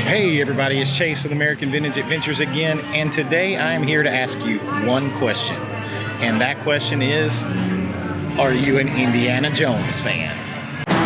Hey everybody, it's Chase with American Vintage Adventures again, and today I'm here to ask you one question. And that question is, are you an Indiana Jones fan?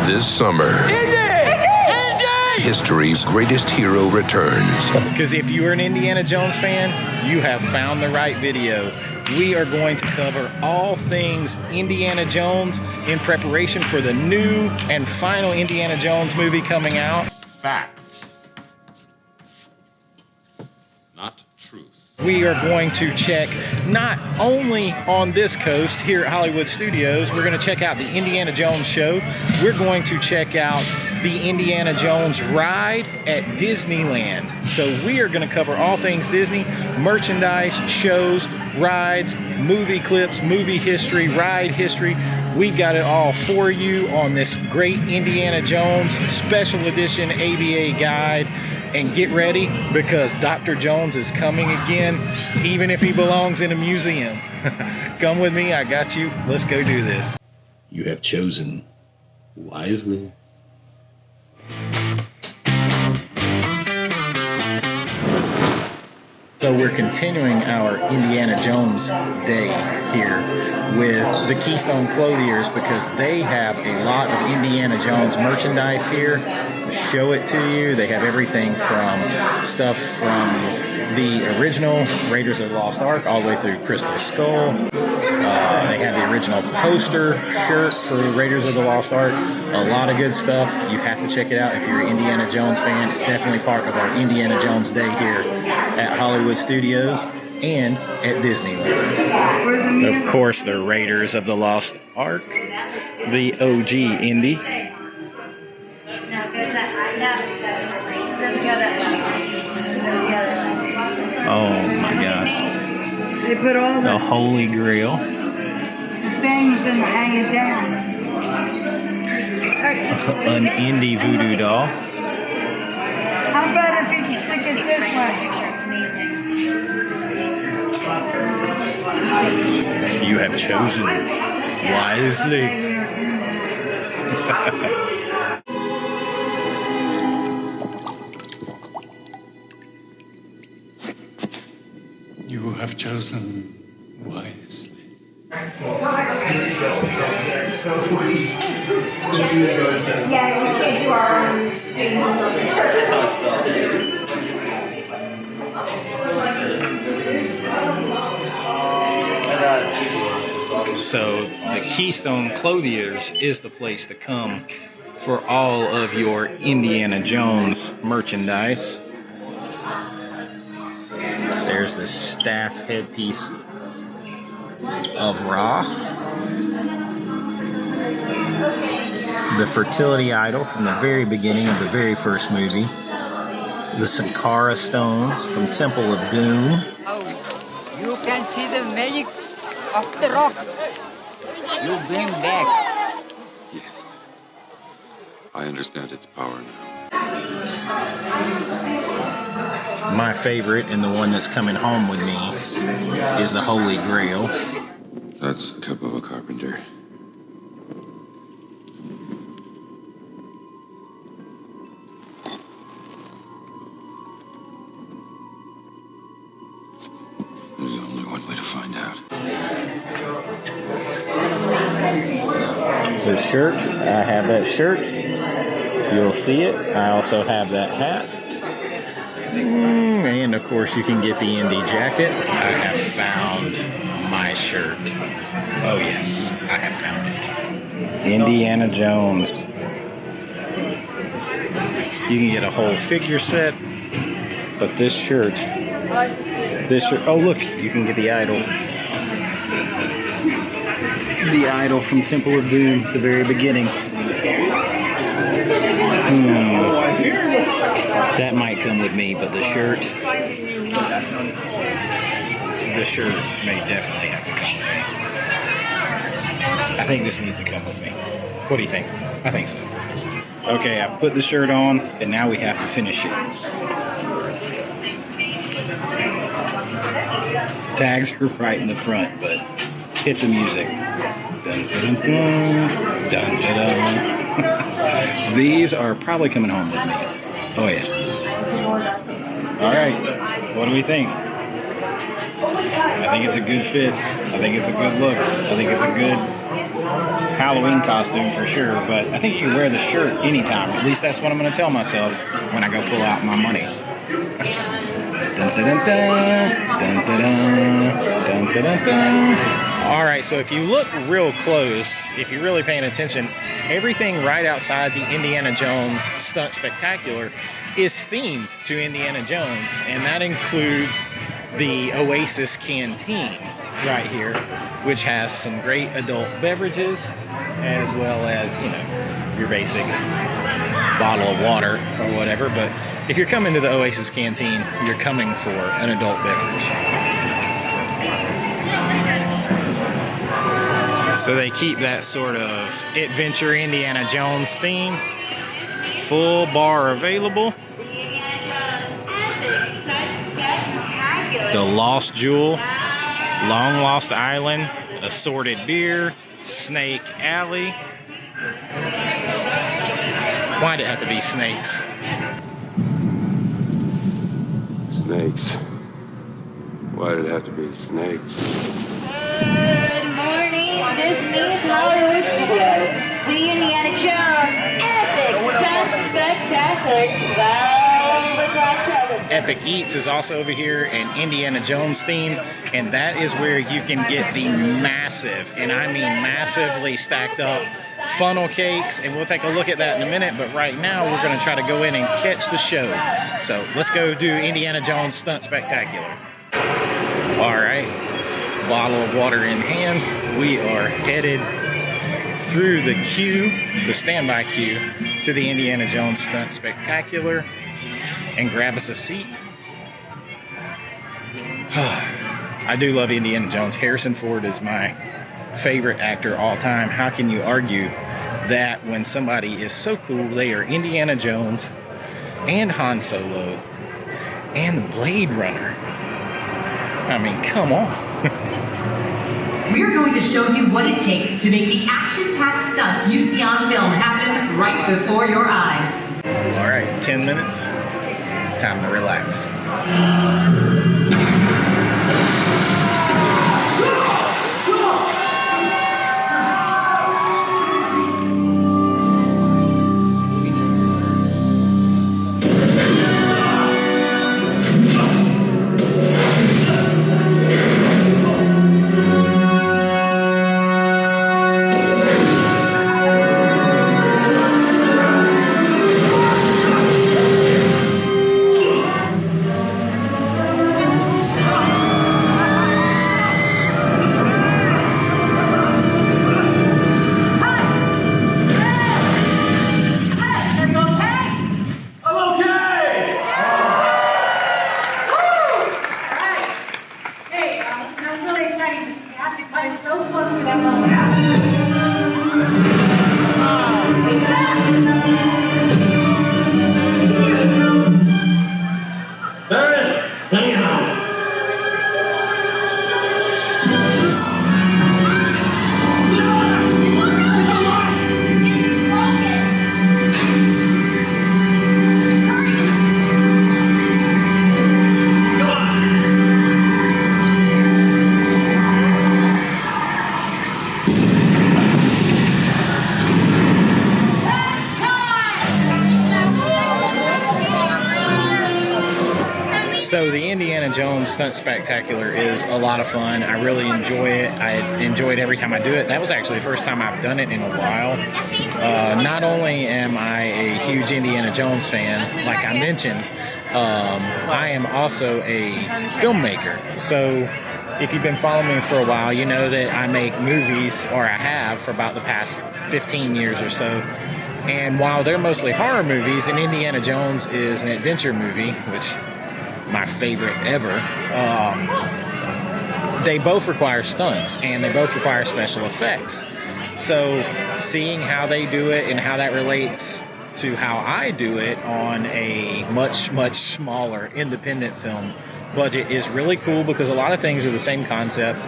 This summer, history's greatest hero returns. Because if you are an Indiana Jones fan, you have found the right video. We are going to cover all things Indiana Jones in preparation for the new and final Indiana Jones movie coming out. Fact, not truth. We are going to check not only on this coast here at Hollywood Studios, we're going to check out the Indiana Jones show. We're going to check out the Indiana Jones ride at Disneyland. So we are going to cover all things Disney, merchandise, shows, rides, movie clips, movie history, ride history. We got it all for you on this great Indiana Jones special edition ABA guide. And get ready, because Dr. Jones is coming again, even if he belongs in a museum. Come with me, I got you. Let's go do this. You have chosen wisely. So we're continuing our Indiana Jones day here with the Keystone Clothiers, because they have a lot of Indiana Jones merchandise here. Show it to you. They have everything from stuff from the original Raiders of the Lost Ark all the way through Crystal Skull. They have the original poster shirt for Raiders of the Lost Ark. A lot of good stuff. You have to check it out if you're an Indiana Jones fan. It's definitely part of our Indiana Jones day here at Hollywood Studios and at Disneyland. Of course, the Raiders of the Lost Ark, the OG Indy. Oh my gosh. They put all the Holy Grail. things and hang it down. An Indy voodoo doll. How about if you stick it this way? You have chosen wisely. You have chosen wisely. So the Keystone Clothiers is the place to come for all of your Indiana Jones merchandise. There's the staff headpiece of Ra. The fertility idol from the very beginning of the very first movie. The Sankara stones from Temple of Doom. Oh, you can see the magic of the rock. You bring back. Yes. I understand its power now. My favorite, and the one that's coming home with me, is the Holy Grail. That's the cup of a carpenter. There's only one way to find out. The shirt, I have that shirt. You'll see it. I also have that hat. And of course you can get the Indy jacket. I have found my shirt. Oh yes, I have found it. Indiana Jones. You can get a whole figure set, but this shirt, oh look, you can get the idol. The idol from Temple of Doom at the very beginning. That might come with me, but the shirt may definitely have to come with me. I think this needs to come with me. What do you think? I think so. Okay, I put the shirt on, and now we have to finish it. Tags are right in the front, but hit the music. Dun, dun, dun, dun, dun, dun. These are probably coming home with me. Oh yeah. All right, what do we think? I think it's a good fit. I think it's a good look. I think it's a good Halloween costume for sure, but I think you can wear the shirt anytime. At least that's what I'm going to tell myself when I go pull out my money. Dun, dun, dun, dun, dun, dun, dun, dun, dun, dun. All right, so if you look real close, if you're really paying attention, everything right outside the Indiana Jones Stunt Spectacular is themed to Indiana Jones, and that includes the Oasis Canteen right here, which has some great adult beverages, as well as, you know, your basic bottle of water or whatever. But if you're coming to the Oasis Canteen, you're coming for an adult beverage. So they keep that sort of adventure Indiana Jones theme. Full bar available. The Lost Jewel, Long Lost Island, Assorted Beer, Snake Alley. Why'd it have to be snakes? Snakes. Why did it have to be snakes? Good morning, Disney's Hollywood Studios. The Indiana Jones Epic Stunt Spectacular 12 o'clock show. Epic Eats is also over here, and Indiana Jones themed, and that is where you can get the massive, and I mean massively stacked up funnel cakes, and we'll take a look at that in a minute, but right now we're going to try to go in and catch the show. So let's go do Indiana Jones Stunt Spectacular. All right, bottle of water in hand, we are headed through the queue, the standby queue, to the Indiana Jones Stunt Spectacular, and grab us a seat. I do love Indiana Jones. Harrison Ford is my favorite actor all time. How can you argue that when somebody is so cool? They are Indiana Jones and Han Solo and the Blade Runner. I mean, come on. We're going to show you what it takes to make the action-packed stunts you see on film happen right before your eyes. All right, 10 minutes. Time to relax. So the Indiana Jones Stunt Spectacular is a lot of fun. I really enjoy it. I enjoy it every time I do it. That was actually the first time I've done it in a while. Not only am I a huge Indiana Jones fan, like I mentioned, I am also a filmmaker. So if you've been following me for a while, you know that I make movies, or I have for about the past 15 years or so. And while they're mostly horror movies, and Indiana Jones is an adventure movie, which my favorite ever, they both require stunts and they both require special effects. So seeing how they do it and how that relates to how I do it on a much, much smaller independent film budget is really cool, because a lot of things are the same concept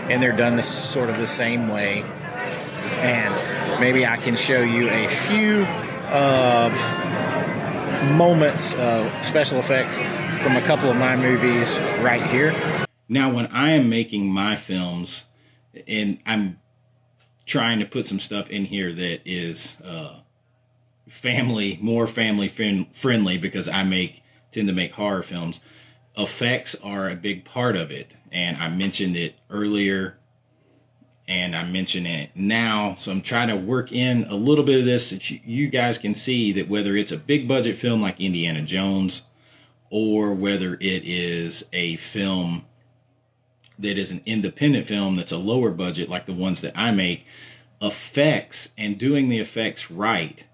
and they're done this sort of the same way. And maybe I can show you a few of moments of special effects from a couple of my movies right here. Now, when I am making my films, and I'm trying to put some stuff in here that is more family friendly, because I tend to make horror films, effects are a big part of it. And I mentioned it earlier, and I mention it now. So I'm trying to work in a little bit of this so that you guys can see that whether it's a big budget film like Indiana Jones, or whether it is a film that is an independent film that's a lower budget like the ones that I make, effects and doing the effects right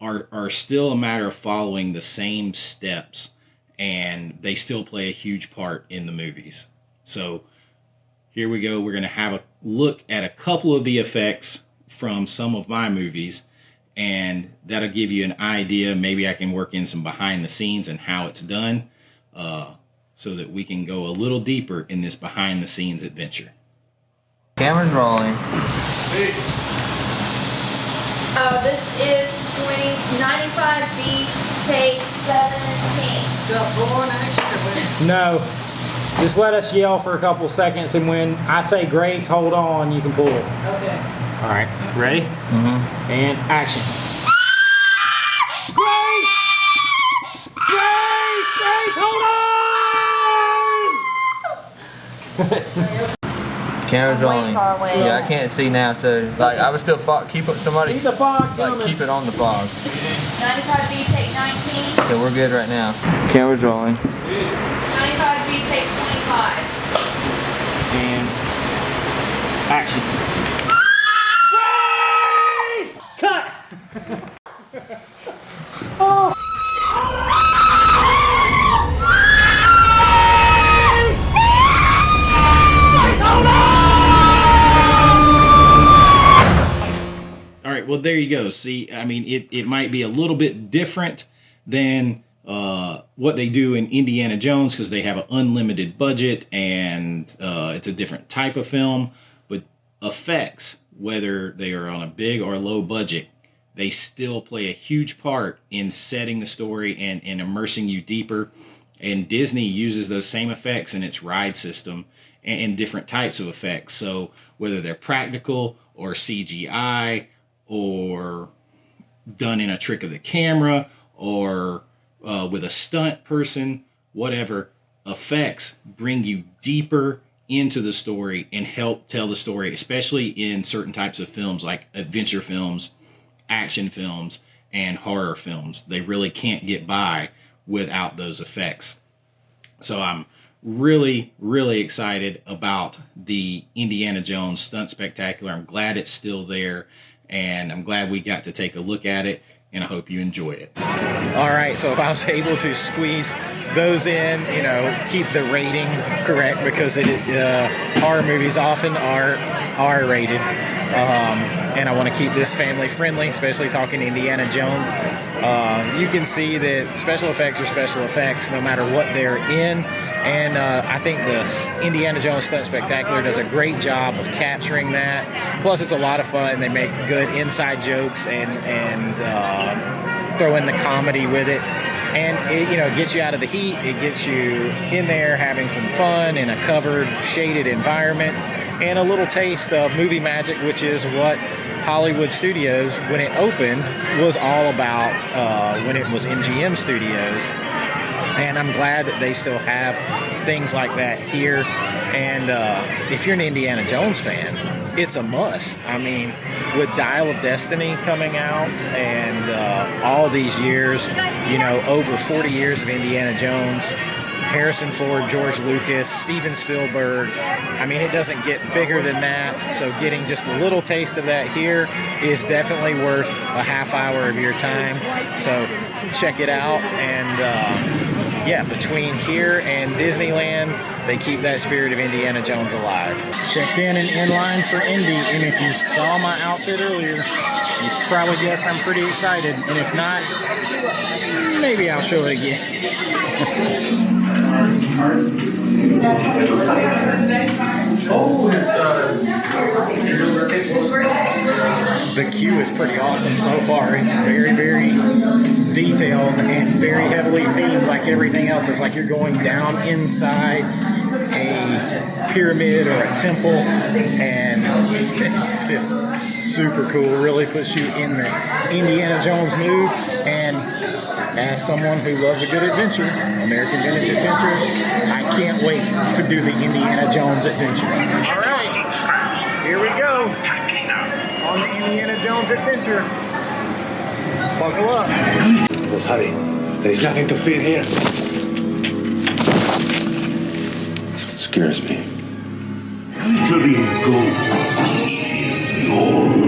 are still a matter of following the same steps, and they still play a huge part in the movies. So here we go. We're going to have a look at a couple of the effects from some of my movies, and that'll give you an idea. Maybe I can work in some behind the scenes and how it's done, so that we can go a little deeper in this behind the scenes adventure. Camera's rolling. This is 95B, take 17. No. Just let us yell for a couple seconds, and when I say Grace, hold on, you can pull. Okay. All right. Ready? Mm-hmm. And action. Grace! Grace! Grace, hold on! Camera's Way rolling. far away. Yeah, I can't see now, so like I would still keep it. Somebody Keep the fog like coming. keep it on the fog. 95B, take 19. So we're good right now. Camera's rolling. 95B, take 25. And action. Grace! Cut! Oh. All right, well, there you go. See, I mean, it might be a little bit different than what they do in Indiana Jones, because they have an unlimited budget and it's a different type of film. But effects, whether they are on a big or low budget, they still play a huge part in setting the story and immersing you deeper. And Disney uses those same effects in its ride system and different types of effects. So whether they're practical or CGI or done in a trick of the camera or with a stunt person, whatever, effects bring you deeper into the story and help tell the story, especially in certain types of films like adventure films, action films, and horror films. They really can't get by without those effects. So I'm really, really excited about the Indiana Jones Stunt Spectacular. I'm glad it's still there, and I'm glad we got to take a look at it, and I hope you enjoy it. All right, so if I was able to squeeze those in, keep the rating correct, because horror movies often are R-rated, and I want to keep this family friendly, especially talking Indiana Jones. You can see that special effects are special effects no matter what they're in. And I think the Indiana Jones Stunt Spectacular does a great job of capturing that. Plus, it's a lot of fun. They make good inside jokes and throw in the comedy with it. And it gets you out of the heat. It gets you in there having some fun in a covered, shaded environment, and a little taste of movie magic, which is what Hollywood Studios, when it opened, was all about when it was MGM Studios. And I'm glad that they still have things like that here. And if you're an Indiana Jones fan, it's a must. I mean, with Dial of Destiny coming out and all these years, over 40 years of Indiana Jones, Harrison Ford, George Lucas, Steven Spielberg. I mean, it doesn't get bigger than that. So getting just a little taste of that here is definitely worth a half hour of your time. So check it out. And between here and Disneyland, they keep that spirit of Indiana Jones alive. Checked in and in line for Indy. And if you saw my outfit earlier, you probably guessed I'm pretty excited. And if not, maybe I'll show it again. Oh, the queue is pretty awesome so far. It's very, very detailed and very heavily themed like everything else. It's like you're going down inside a pyramid or a temple, and it's just super cool. Really puts you in the Indiana Jones mood. And as someone who loves a good adventure, American Vintage Adventures, I can't wait to do the Indiana Jones adventure. All right, here we go on the Indiana Jones adventure. Buckle up. Let's hurry. There is nothing to fear here. That's what scares me. Glittering gold. It is yours.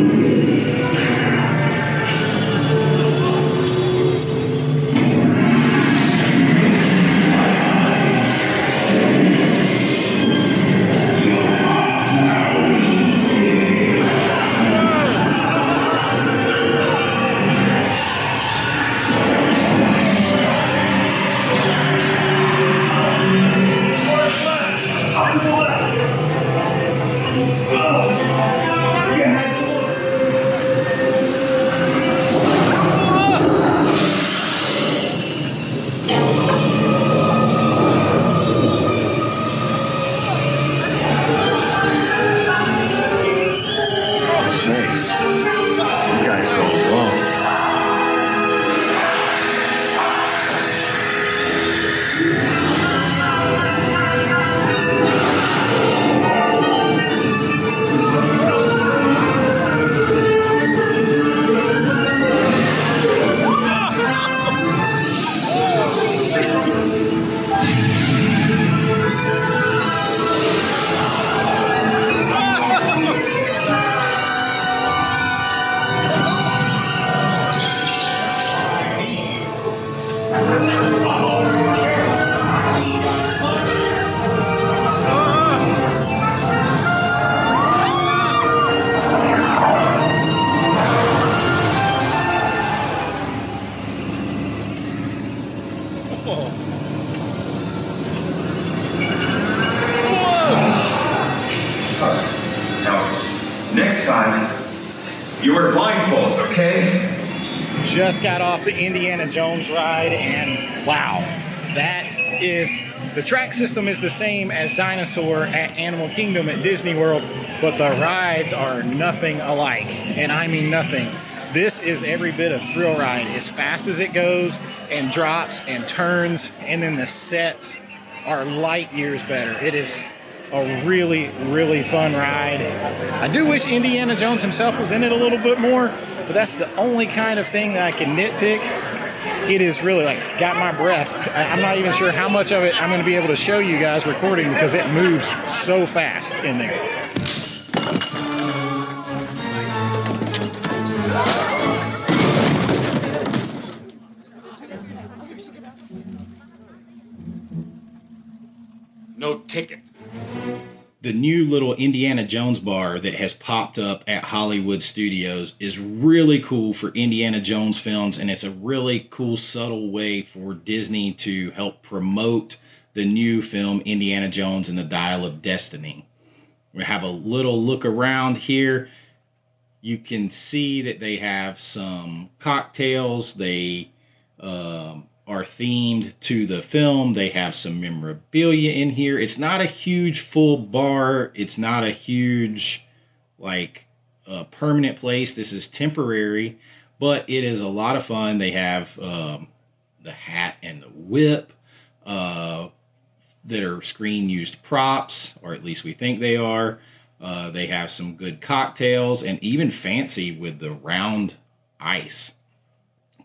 Next time, you wear blindfolds, okay? Just got off the Indiana Jones ride, and wow, that is, the track system is the same as Dinosaur at Animal Kingdom at Disney World, but the rides are nothing alike, and I mean nothing. This is every bit of thrill ride, as fast as it goes and drops and turns, and then the sets are light years better. It is a really, really fun ride. I do wish Indiana Jones himself was in it a little bit more, but that's the only kind of thing that I can nitpick. It is really like got my breath. I'm not even sure how much of it I'm going to be able to show you guys recording because it moves so fast in there. No ticket. The new little Indiana Jones bar that has popped up at Hollywood Studios is really cool for Indiana Jones films, and it's a really cool, subtle way for Disney to help promote the new film Indiana Jones and the Dial of Destiny. We have a little look around here. You can see that they have some cocktails. They are themed to the film. They have some memorabilia in here. It's not a huge full bar. It's not a huge permanent place. This is temporary, but it is a lot of fun. They have the hat and the whip that are screen used props, or at least we think they are. They have some good cocktails, and even fancy with the round ice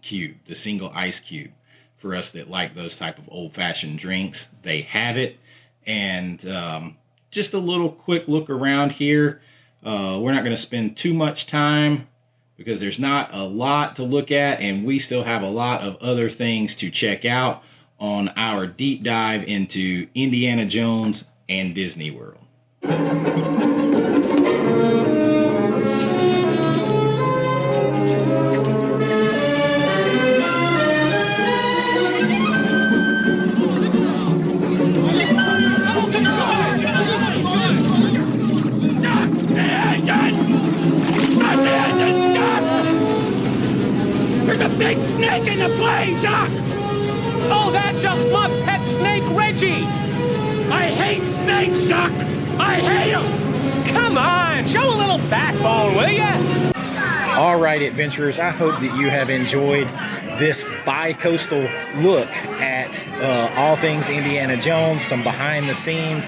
cube, the single ice cube. For us that like those type of old-fashioned drinks, they have it. And just a little quick look around here. We're not going to spend too much time because there's not a lot to look at, and we still have a lot of other things to check out on our deep dive into Indiana Jones and Disney World. It's just my pet snake, Reggie. I hate snakes, Chuck. I hate them. Come on, show a little backbone, will ya? All right, adventurers, I hope that you have enjoyed this bi-coastal look at all things Indiana Jones, some behind the scenes,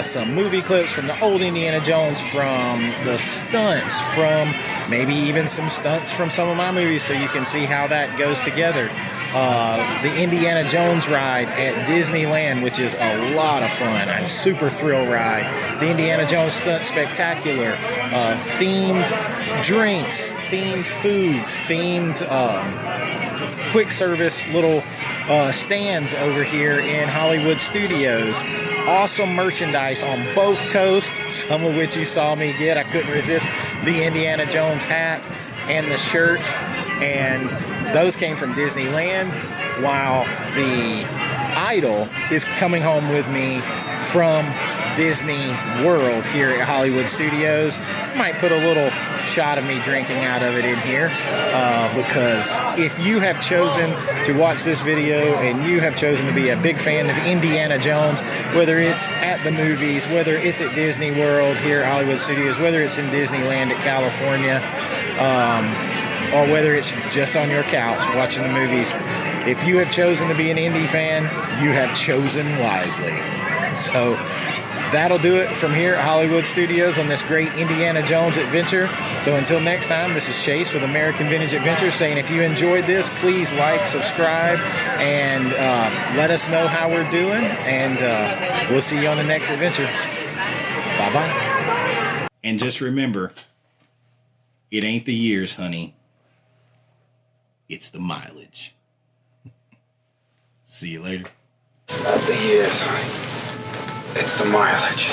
some movie clips from the old Indiana Jones, from the stunts, from maybe even some stunts from some of my movies, so you can see how that goes together. The Indiana Jones ride at Disneyland, which is a lot of fun. I'm super thrill ride. The Indiana Jones Stunt Spectacular, themed drinks, themed foods, themed quick service little stands over here in Hollywood Studios. Awesome merchandise on both coasts, some of which you saw me get. I couldn't resist the Indiana Jones hat and the shirt, and those came from Disneyland, while the idol is coming home with me from Disney World here at Hollywood Studios. Might put a little shot of me drinking out of it in here, because if you have chosen to watch this video and you have chosen to be a big fan of Indiana Jones, whether it's at the movies, whether it's at Disney World here at Hollywood Studios, whether it's in Disneyland at California, or whether it's just on your couch watching the movies, if you have chosen to be an Indy fan, you have chosen wisely. So that'll do it from here at Hollywood Studios on this great Indiana Jones adventure. So until next time, this is Chase with American Vintage Adventures saying if you enjoyed this, please like, subscribe, and let us know how we're doing. And we'll see you on the next adventure. Bye-bye. And just remember, it ain't the years, honey. It's the mileage. See you later. It's not the years, honey. It's the mileage.